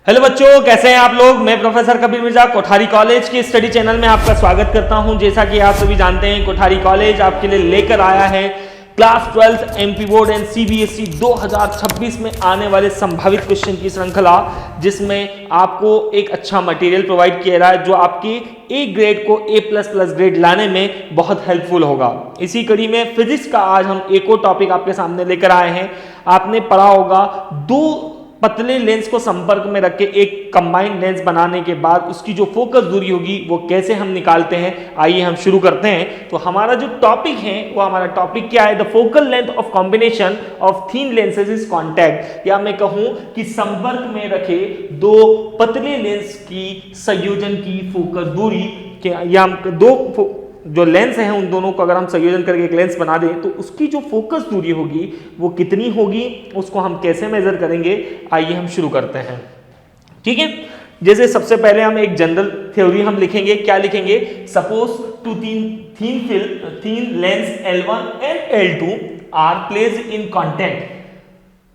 Hello बच्चों, कैसे हैं आप लोग। मैं प्रोफेसर कबीर मिर्जा कोठारी कॉलेज के स्टडी चैनल में आपका स्वागत करता हूं। जैसा कि आप सभी जानते हैं, कोठारी कॉलेज आपके लिए लेकर आया है class 12 MP board and CBSE 2026 में आने वाले संभावित क्वेश्चन की श्रृंखला, जिसमें आपको एक अच्छा मटेरियल प्रोवाइड किया रहा है जो आपके ए ग्रेड को A++ ग्रेड लाने में बहुत हेल्पफुल होगा। इसी कड़ी में फिजिक्स का आज हम एक और टॉपिक आपके सामने लेकर आए हैं। आपने पढ़ा होगा दो पतले लेंस को संपर्क में रख के एक कंबाइंड लेंस बनाने के बाद उसकी जो फोकस दूरी होगी वो कैसे हम निकालते हैं। आइए हम शुरू करते हैं। तो हमारा जो टॉपिक है वो हमारा टॉपिक क्या है, the focal length of combination of thin lenses is contact, या मैं कहूं कि संपर्क में रखे दो पतले लेंस की संयोजन की फोकस दूरी, या हम दो जो लेंस हैं उन दोनों को अगर हम संयोजन करके एक लेंस बना दें तो उसकी जो फोकस दूरी होगी वो कितनी होगी, उसको हम कैसे मेजर करेंगे। आइए हम शुरू करते हैं। ठीक है, जैसे सबसे पहले हम एक जनरल थ्योरी हम लिखेंगे। क्या लिखेंगे? Suppose two thin lens L1 and L2 are placed in contact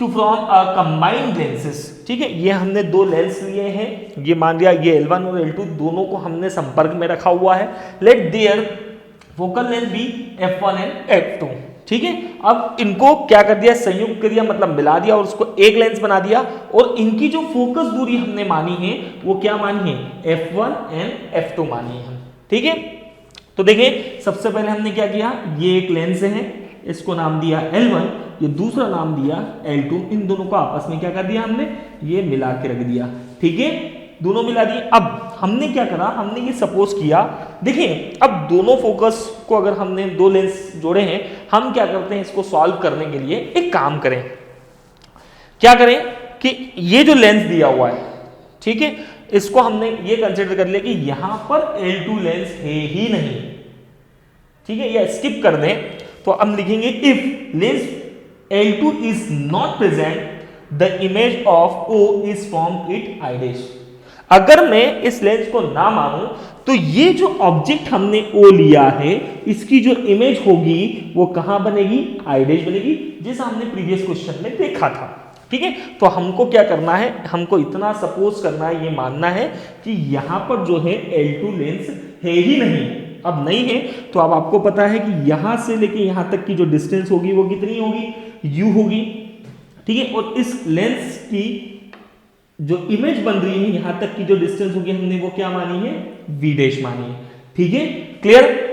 to from a combined lenses. ठीक है, ये हमने दो लेंस लिए हैं, ये मान लिया ये L1 और L2 दोनों को हमने संपर्क में रखा हुआ है। Let their focal length be F1 and F2। ठीक है, अब इनको क्या कर दिया, संयुक्त कर दिया, मतलब मिला दिया और उसको एक लेंस बना दिया, और इनकी जो फोकस दूरी हमने मानी है वो क्या मानी है, F1 एंड F2 मानी है। ठीक है, तो देखिए सबसे पहले हमने क्या किया, ये एक लेंस है, इसको नाम दिया L1, ये दूसरा नाम दिया L2। इन दोनों को आपस में क्या कर दिया हमने, ये मिला के रख दिया। ठीक है, दोनों मिला दिए। अब हमने क्या करा, हमने ये सपोज किया, देखिए अब दोनों फोकस को अगर हमने दो लेंस जोड़े हैं, हम क्या करते हैं, इसको सॉल्व करने के लिए एक काम करें। क्या करें कि ये जो लेंस दिया हुआ है, ठीक है, इसको हमने ये कंसिडर कर लिया कि यहां पर L2 लेंस है ही नहीं। ठीक है, या स्किप कर दें तो हम लिखेंगे if lens L2 is not present, the image of O is formed it I dash। अगर मैं इस लेंस को ना मानूं तो ये जो ऑब्जेक्ट हमने O लिया है, इसकी जो इमेज होगी वो कहां बनेगी, I dash बनेगी, जैसा हमने प्रीवियस क्वेश्चन में देखा था। ठीक है, तो हमको क्या करना है, हमको इतना सपोज करना है, ये मानना है कि यहां पर जो है L2 लेंस है ही नहीं। अब नहीं है तो अब आपको पता है कि यहां से लेके यहां तक की जो डिस्टेंस होगी वो कितनी होगी, U होगी। ठीक है, और इस लेंस की जो इमेज बन रही है यहां तक की जो डिस्टेंस होगी हमने वो क्या मानी है, V डैश मानी है। ठीक है, क्लियर।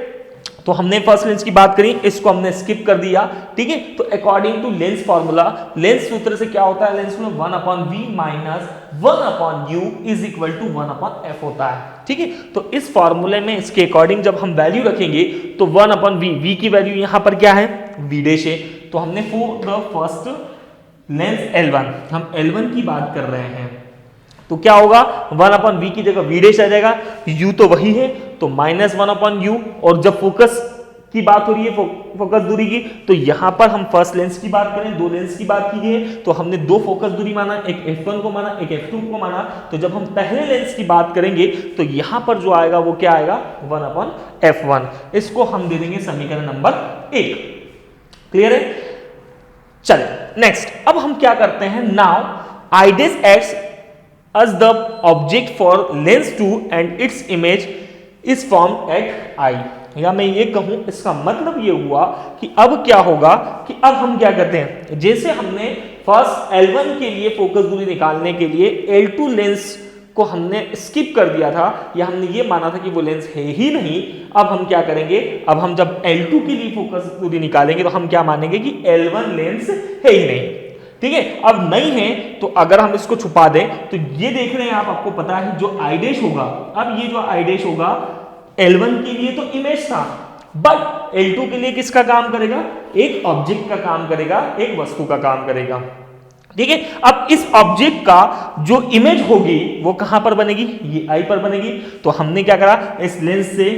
तो हमने फर्स्ट लेंस की बात करी, इसको हमने स्किप कर दिया। ठीक है, तो according to lens formula, lens सूत्र से क्या होता है, लेंस में 1/v minus 1/u is equal to 1/f होता है। ठीक है, तो इस फॉर्मूले में इसके अकॉर्डिंग जब हम वैल्यू रखेंगे तो 1/v, v की वैल्यू यहां पर क्या है, V डैश है। तो हमने for the first lens L1, हम L1 की बात कर रहे हैं, तो क्या होगा, 1/v की जगह V डैश आ जाएगा, U तो वही है तो माइनस 1/u, और जब फोकस की बात हो रही है, फोकस दूरी की, तो यहां पर हम फर्स्ट लेंस की बात करें, दो लेंस की बात की है, तो हमने दो फोकस दूरी माना, एक F1 को माना, एक F2 को माना। तो जब हम पहले लेंस की बात करेंगे तो यहां पर जो आएगा वो क्या आएगा, 1/f1। इसको हम दे देंगे समीकरण नंबर 1। क्लियर है, चलिए नेक्स्ट। अब हम क्या करते हैं, now I dash acts as the object for lens 2 and its image is formed at I। या मैं ये कहूं, इसका मतलब ये हुआ कि अब क्या होगा कि अब हम क्या करते हैं, जैसे हमने फर्स्ट L1 के लिए फोकस दूरी निकालने के लिए L2 लेंस को हमने स्किप कर दिया था, या हमने ये माना था कि वो लेंस है ही नहीं। अब हम क्या करेंगे, अब हम जब L2 के लिए फोकस दूरी निकालेंगे तो हम क्या मानेंगे कि L1 लेंस है ही नहीं। ठीक है, अब नहीं है तो अगर हम इसको छुपा दें तो ये देख रहे हैं आप, आपको पता है जो I डैश होगा, अब ये जो I डैश होगा L1 के लिए तो इमेज था, बट L2 के लिए किसका काम करेगा, एक ऑब्जेक्ट का काम करेगा, एक वस्तु का काम करेगा। ठीक है, अब इस ऑब्जेक्ट का जो इमेज होगी वो कहां पर बनेगी, ये I पर बनेगी। तो हमने क्या करा, इस लेंस से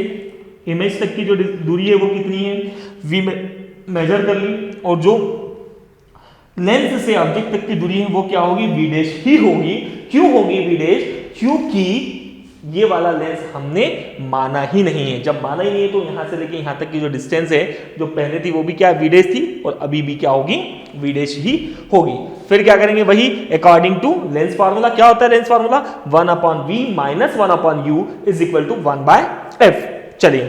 इमेज तक की जो दूरी है वो कितनी है, V में मेजर कर ली, और जो लेंस से ऑब्जेक्ट तक की दूरी है वो क्या होगी, V डैश ही होगी। क्यों होगी V डैश, क्योंकि ये वाला लेंस हमने माना ही नहीं है। जब माना ही नहीं है तो यहां से लेके यहां तक की जो डिस्टेंस है जो पहले थी वो भी क्या, V डैश थी, और अभी भी क्या होगी, V डैश ही होगी। फिर क्या करेंगे, वही अकॉर्डिंग टू लेंस फार्मूला। क्या होता है lens formula, 1/v minus 1/u is equal to 1/f। चलिए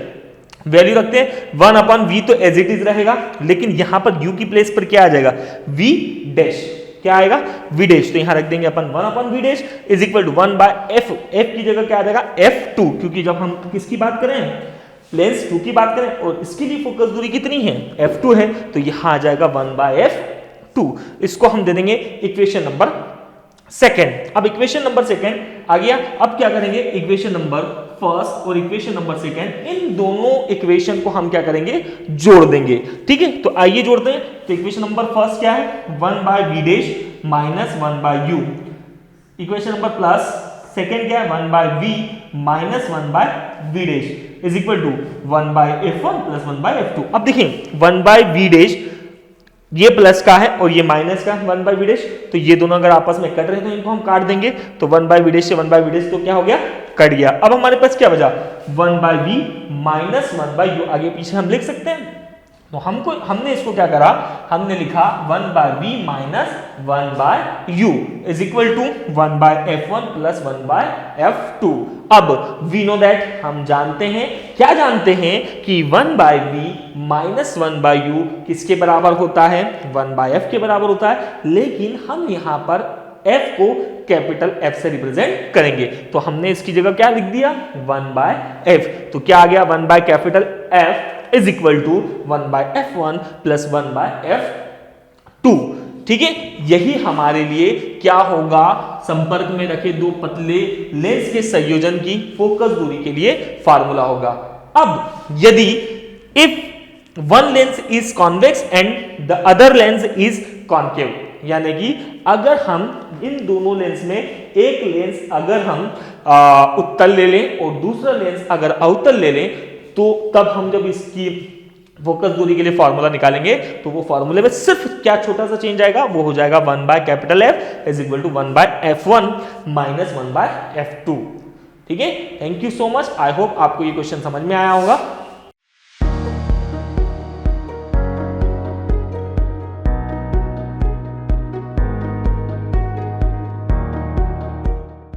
वैल्यू रखते हैं, 1/v तो एज इट इज रहेगा, लेकिन यहां पर u की प्लेस पर क्या आ जाएगा, v डैश। क्या आएगा, v डैश। तो यहां रख देंगे अपन 1/v dash is equal to 1/f। f की जगह क्या आ जाएगा, f2, क्योंकि जब हम किसकी बात करें, लेंस 2 की बात करें और इसके लिए फोकस दूरी कितनी है, f2 है, तो यहां आ जाएगा 1/f2। इसको हम दे देंगे इक्वेशन नंबर सेकेंड। अब इक्वेशन नंबर सेकेंड आ गया। अब क्या करेंगे, इक्वेशन नंबर फर्स्ट और इक्वेशन नंबर सेकेंड, इन दोनों इक्वेशन को हम क्या करेंगे, जोड़ देंगे। ठीक है, तो आइए जोड़ते हैं। तो इक्वेशन नंबर फर्स्ट क्या है, 1/v dash minus 1/u। Equation number plus second क्या है, 1/v minus 1/v dash is equal to 1/f1 plus 1/f2। अब देखिए 1/v डैश ये प्लस का है और ये माइनस का है 1/v डैश, तो ये दोनों अगर आपस में कट रहे हैं तो इनको हम काट देंगे। तो 1/v डैश से 1/v डैश तो क्या हो गया, कट गया। अब हमारे पास क्या बचा, 1/v माइनस 1/u। आगे पीछे हम लिख सकते हैं, तो हमने इसको क्या करा, हमने लिखा 1/v minus 1/u is equal to 1/f1 plus 1/f2। अब वी नो दैट, हम जानते हैं, क्या जानते हैं कि 1/v माइनस 1/u किसके बराबर होता है, 1/f के बराबर होता है, लेकिन हम यहां पर f को कैपिटल F से रिप्रेजेंट करेंगे। तो हमने इसकी जगह क्या लिख दिया, 1/f। तो क्या आ गया, capital F is equal to 1/f1 plus 1/f2। ठीक है, यही हमारे लिए क्या होगा, संपर्क में रखे दो पतले लेंस के संयोजन की फोकस दूरी के लिए फार्मूला होगा। अब यदि if one lens is convex and the other lens is concave, यानी कि अगर हम इन दोनों लेंस में एक लेंस अगर हम उत्तल ले लें और दूसरा लेंस अगर अवतल ले लें, तो तब हम जब इसकी फोकस दूरी के लिए फॉर्मूला निकालेंगे तो वो फॉर्मूले में सिर्फ क्या छोटा सा चेंज आएगा, वो हो जाएगा 1/F is equal to 1/F1 minus 1/F2। ठीक है, thank you so much. I hope आपको ये क्वेश्चन समझ में आया होगा।